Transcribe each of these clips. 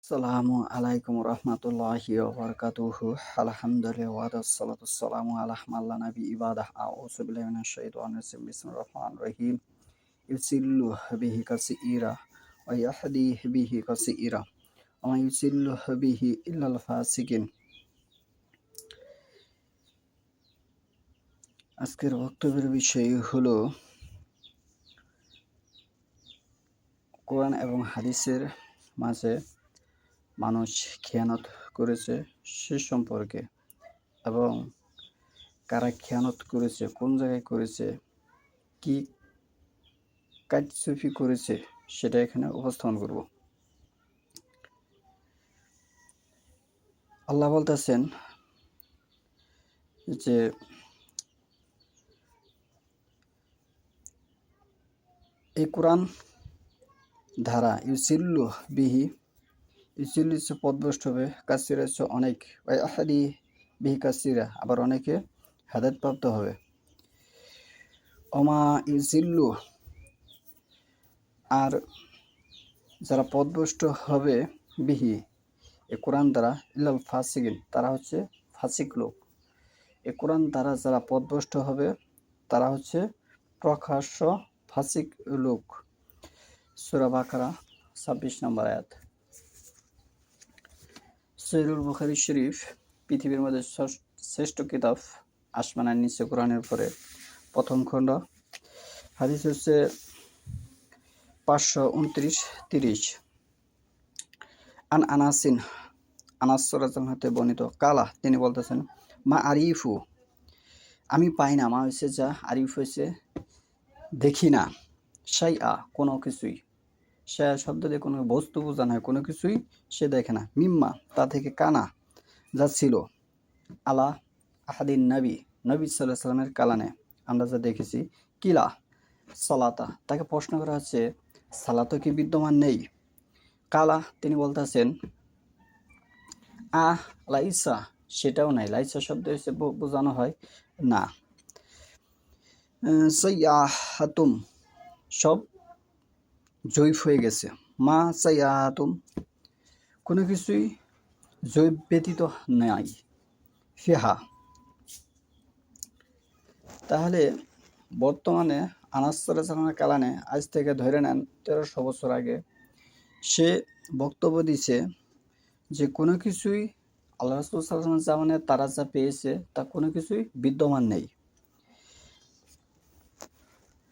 আসসালামু আলাইকুম রহমতুল্লাহি ওবরকাতুহু আলহামদুলিল্লাহ ওয়াদাসসালাতু ওয়াসসালামু আলা মাল্লা নবী ইবাদাহ আউযু বিল্লাহি মিনাশ শাইতানির রাজিম বিসমিল্লাহির রহমানির রহিম ইউসিল্লু বিহি কাসীরা ওয়া ইয়াহদি বিহি কাসীরা ওয়া মা ইউসিল্লু বিহি ইল্লাল ফাসিকিন। আজকের বক্তব্যের বিষয় হলো কোরআন এবং হাদিসের মাঝে মানুষ খেয়ানত করেছে সে সম্পর্কে, এবং কারা খেয়ানত করেছে, কোন জায়গায় করেছে, কি কারচুপি করেছে সেটা এখানে উপস্থাপন করব। আল্লাহ বলতেছেন যে এই কোরআন ধারা ইউসিল্লু বিহি, ইউসিল্লু হচ্ছে পদভ্রষ্ট হবে, কাসিরা হচ্ছে অনেক, আহাদি বিহি কাসিরা আবার অনেকে হেদায়েতপ্রাপ্ত হবে। অমা ইউসিল্লু, আর যারা পদভ্রষ্ট হবে বিহি এ কোরআন দ্বারা ইল্লাল ফাসিকিন, তারা হচ্ছে ফাসিক লোক। এ কোরআন দ্বারা যারা পদভ্রষ্ট হবে তারা হচ্ছে প্রকাশ্য ফাসিক লোক। সূরা বাকারা ২৬ নম্বর আয়াত। সহিহুল বুখারী শরীফ পৃথিবীর মধ্যে শ্রেষ্ঠ কিতাব, আসমানের নিচে কোরআনের উপরে, প্রথম খণ্ড, হাদিস হচ্ছে ৫২৯-৩০। আনাসিন, আনাস রাদিয়াল্লাহু আনহু বর্ণিত, কালা, তিনি বলতেছেন, মা আরিফু, আমি পাই না, মা হয়েছে যা, আরিফ হয়েছে দেখি না, শাইআ কোনো কিছুই, শাইআ শব্দ দিয়ে কোনো বস্তু বোঝানো হয়, কোনো কিছুই সে দেখে না, মিম্মা তা থেকে, কানা যা ছিল, আলা আহাদিন নবী, নবী সাল্লাল্লাহু আলাইহি সাল্লামের কালানে আমরা যা দেখেছি, কিলা সালাতা, তাকে প্রশ্ন করা হচ্ছে সালাতও কি বিদ্যমান নেই? কালা, তিনি বলতেছেন, লাইসা, সেটাও নাই, লাইসা শব্দ হচ্ছে বোঝানো হয় না, সাইয়াহাতুম সব জৈব হয়ে গেছে, মা সাইয়াহাতুম কোনো কিছুই জৈব ব্যতীত নাই, ফিহা। তাহলে বর্তমানে আনাস রাদিয়াল্লাহু আনহু কালানে আজ থেকে ধরে নেন ১৩০০ বছর আগে সে বক্তব্য দিছে যে কোনো কিছুই আল্লাহ রাসূল সাল্লাল্লাহু আলাইহি ওয়াসাল্লাম জামানায় তারা যা পেয়েছে তা কোনো কিছুই বিদ্যমান নেই,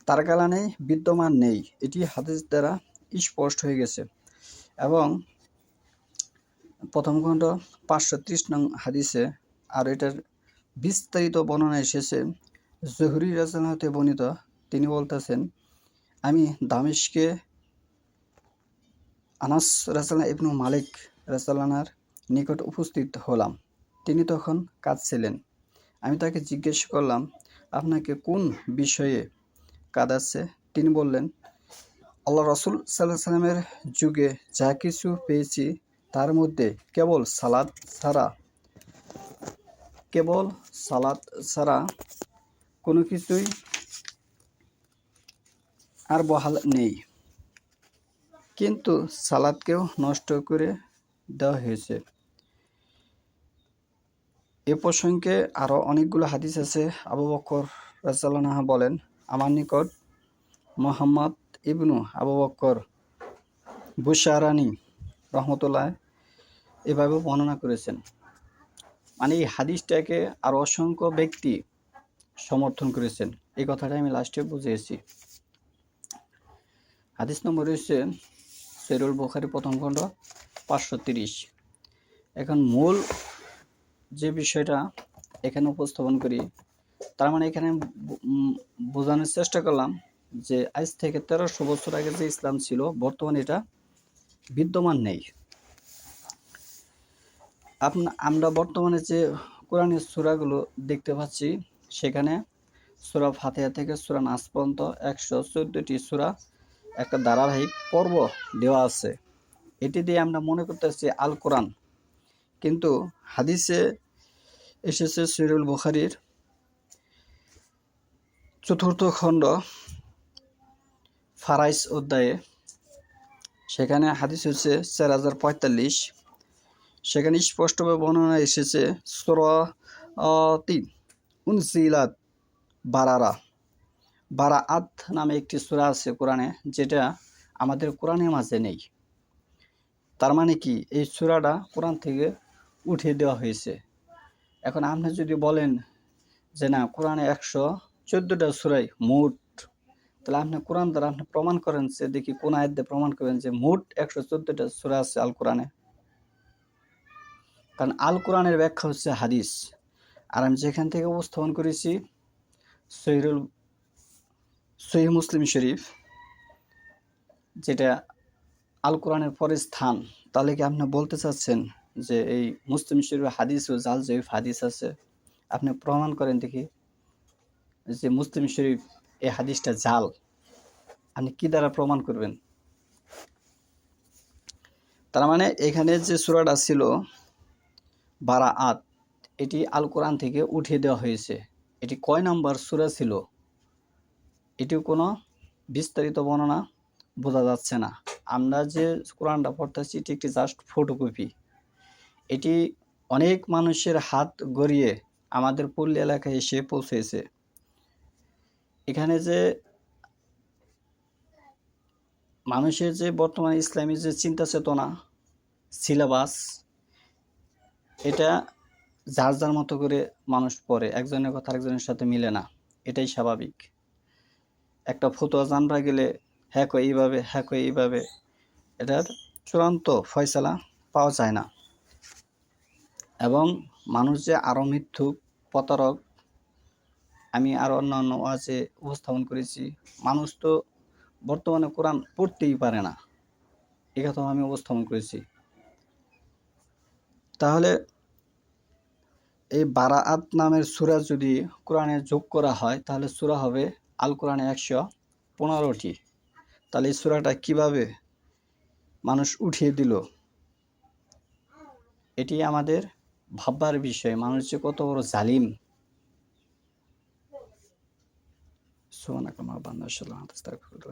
তার কালানে বিদ্যমান নেই, এটি হাদিস দ্বারা স্পষ্ট হয়ে গেছে। এবং প্রথম খণ্ড ৫৩০ নং হাদিসে আর এটার বিস্তারিত বর্ণনা এসেছে জুহরি রাদিয়াল্লাহু আনহু বর্ণিত, তিনি বলতেছেন, আমি দামেস্কে আনাস রাদিয়াল্লাহু ইবনু মালিক রাদিয়াল্লাহু আনহুর নিকট উপস্থিত হলাম। তিনি তখন কাঁদছিলেন। আমি তাকে জিজ্ঞেস করলাম, আপনাকে কোন বিষয়ে কাঁদাচ্ছে? তিনি বললেন, আল্লাহ রাসূল সাল্লাল্লাহু আলাইহি সাল্লামের যুগে যা কিছু পেয়েছি তার মধ্যে কেবল সালাত ছাড়া কোনো কিছুই আর বহাল নেই, কিন্তু সালাতকেও নষ্ট করে দেওয়া হয়েছে। এ প্রসঙ্গে আরও অনেকগুলো হাদিস আছে। আবু বকর রাদিয়াল্লাহু আনহু বলেন, আমার নিকট মুহাম্মদ ইবনু আবু বকর বুশারানি রহমতুল্লাহ এভাবে বর্ণনা করেছেন। মানে এই হাদিসটাকে আর অসংখ্য ব্যক্তি সমর্থন করেছেন, এই কথাটা আমি লাস্টে বুঝিয়েছি। হাদিস নম্বর হচ্ছে সহিহুল বুখারী প্রথম খণ্ড ৫৩০। এখন মূল যে বিষয়টা এখানে উপস্থাপন করি, তার মানে এখানে বোঝানোর চেষ্টা করলাম যে আজ থেকে ১৩০০ বছর আগে যে ইসলাম ছিল বর্তমানে এটা বিদ্যমান নেই। আমরা বর্তমানে যে কোরআনের সূরাগুলো দেখতে পাচ্ছি সেখানে সূরা ফাতিহা থেকে সূরা নাস পর্যন্ত ১১৪টি সূরা একটা ধারাবাহিক পর্ব দেওয়া আছে। এটি দিয়ে আমরা মনে করতেছি আল কোরআন, কিন্তু হাদিসে এসেছে সহিহুল বুখারীর ৪র্থ খণ্ড ফারাইজ অধ্যায়ে সেখানে হাদিস হচ্ছে 4045। সেখানে স্পষ্টভাবে বর্ণনা এসেছে সূরা 3 উনজিলাত বারাআত নামে একটি সূরা আছে কোরআনে, যেটা আমাদের কোরআনের মাঝে নেই। তার মানে কি এই সূরাটা কোরআন থেকে উঠিয়ে দেওয়া হয়েছে। এখন আপনি যদি বলেন যে না কোরআনে 114টা সূরাই মোট, তাহলে আপনি কোরআন দ্বারা আপনি প্রমাণ করেন যে দেখি কোন আয়াত দিয়ে প্রমাণ করেন যে মোট 114টা সূরা আছে আল কোরআনে। কারণ আল কোরআনের ব্যাখ্যা হচ্ছে হাদিস। আর আমি যেখান থেকে উপস্থাপন করেছি সহিহ মুসলিম শরীফ, যেটা আল কোরআনের পরের স্থান। তাহলে কি আপনি বলতে চাচ্ছেন যে এই মুসলিম শরীফ হাদিস ও জাল জয়ীফ হাদিস আছে? আপনি প্রমাণ করেন দেখি যে মুসলিম শরীফ এই হাদিসটা জাল। আপনি কি দ্বারা প্রমাণ করবেন? তার মানে এখানে যে সূরাটা ছিল বারাআত, এটি আল কোরআন থেকে উঠিয়ে দেওয়া হয়েছে। এটি কয় নাম্বার সূরা ছিল এটিও কোনো বিস্তারিত বর্ণনা বোঝা যাচ্ছে না। আমরা যে কোরআনটা পড়তেছি এটি একটি জাস্ট ফটোকপি। এটি অনেক মানুষের হাত গড়িয়ে আমাদের পল্লী এলাকায় এসে পৌঁছেছে। এখানে যে মানুষের যে বর্তমানে ইসলামী যে চিন্তা চেতনা সিলেবাস, এটা যার যার মতো করে মানুষ পড়ে, একজনের কথা আরেকজনের সাথে মিলে না, এটাই স্বাভাবিক। একটা ফতোয়া জানবা গেলে হ্যাঁ কয় এইভাবে, হ্যাঁ কয় এইভাবে, এটার চূড়ান্ত ফয়সালা পাওয়া যায় না। এবং মানুষ যে আরও মিথ্যুক প্রতারক, আমি আরও অন্যান্য ওয়াজে উপস্থাপন করেছি, মানুষ তো বর্তমানে কোরআন পড়তেই পারে না, এ কথাও আমি উপস্থাপন করেছি। তাহলে এই বারাআত নামের সূরা যদি কোরআনে যোগ করা হয় তাহলে সূরা হবে আল কোরআনে 115টি। তাহলে এই সূরাটা কিভাবে মানুষ উঠিয়ে দিল, এটি আমাদের ভাববার বিষয়। মানুষ যে কত বড় জালিম। সুবহানাকাল্লাহুম্মা ওয়া বিহামদিকা আশহাদু আল্লা ইলাহা ইল্লা আনতা আস্তাগফিরুকা।